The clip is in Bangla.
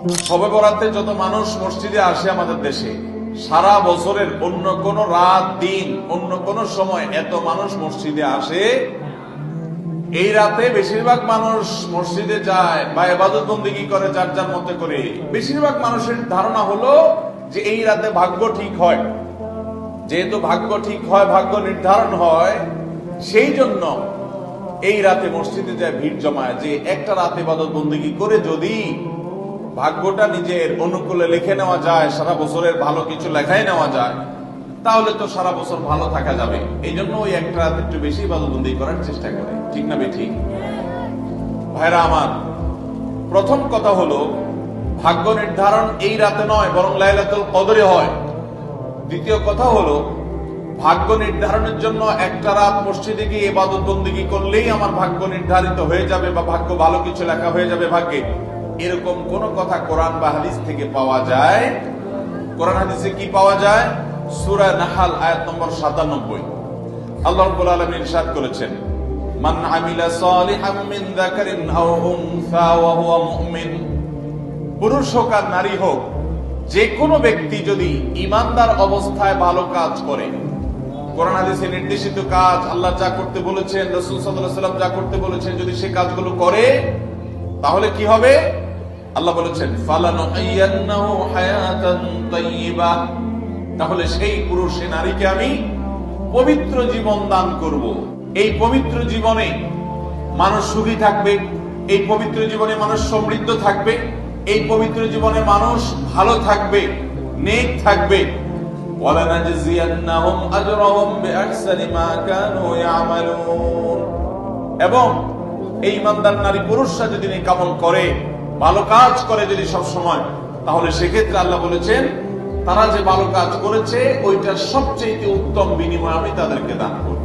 শবে বরাতে যত মানুষ মসজিদে আসে আমাদের দেশে, সারা বছরের অন্য কোন রাত দিন অন্য কোন সময় এত মানুষ মসজিদে আসে, এই রাতে বেশিরভাগ মানুষ মসজিদে যায় বা ইবাদত বন্দেগী করে যার যার মতো করে। বেশিরভাগ মানুষের ধারণা হলো যে এই রাতে ভাগ্য ঠিক হয়। যেহেতু ভাগ্য ঠিক হয়, ভাগ্য নির্ধারণ হয়, সেই জন্য এই রাতে মসজিদে যায় ভিড় জমায়, যে একটা রাতে ইবাদত বন্দেগী করে যদি ভাগ্যটা নিজের অনুকূলে লিখে নেওয়া যায়, সারা বছরের ভালো কিছু লেখাই নেওয়া যায়, তাহলে তো সারা বছর ভালো থাকা যাবে। এই জন্য ওই একটা রাত একটু বেশি ইবাদতবন্দি করার চেষ্টা করে। ঠিক না বেঠিক? ভাইরা আমার, প্রথম কথা হলো ভাগ্য নির্ধারণ এই রাতে নয়, বরং লাইলাতুল কদরে হয়। দ্বিতীয় কথা হলো ভাগ্য নির্ধারণের জন্য একটা রাত মসজিদে গিয়ে ইবাদত বন্দেগী করলেই আমার ভাগ্য নির্ধারিত হয়ে যাবে বা ভাগ্য ভালো কিছু লেখা হয়ে যাবে ভাগ্যে, এরকম কোন কথা কোরআন বা হাদিস থেকে পাওয়া যায়? কোরআন হাদিসে কি পাওয়া যায়? সূরা নাহাল আয়াত নম্বর 97 আল্লাহ রাব্বুল আলামিন ইরশাদ করেছেন, মান আমিলা সালিহাম মিন যাকারিন আও উনসা ওয়া হুয়া মুমিন। পুরুষ হোক আর নারী হোক, যে কোনো ব্যক্তি যদি ঈমানদার অবস্থায় ভালো কাজ করে, কোরআন হাদিসে নির্দেশিত কাজ, আল্লাহ যা করতে বলেছেন, রাসূল সাল্লাল্লাহু আলাইহি ওয়াসাল্লাম যা করতে বলেছেন, যদি সে কাজগুলো করে, তাহলে কি হবে? আল্লাহ বলেছেন, ফালানুহিয়ান্নাহু হায়াতান তাইয়্যিবাহ। তাহলে সেই পুরুষ সে নারীকে আমি পবিত্র জীবন দান করব। এই পবিত্র জীবনে মানুষ সুখী থাকবে, এই পবিত্র জীবনে মানুষ সমৃদ্ধ থাকবে, এই পবিত্র জীবনে মানুষ ভালো থাকবে, নেক থাকবে। ওয়ালানাজজিয়ান্নাহুম আজরাহুম বিআহসানি মা কানু ইয়ামালুন। এবং এই ঈমানদার নারী পুরুষরা যদি নেক আমল করে, ভালো কাজ করে যদি সব সময়, তাহলে সেক্ষেত্রে আল্লাহ বলেছেন তারা যে ভালো কাজ করেছে ওইটার সবচেয়ে উত্তম বিনিময় আমি তাদেরকে দান করব।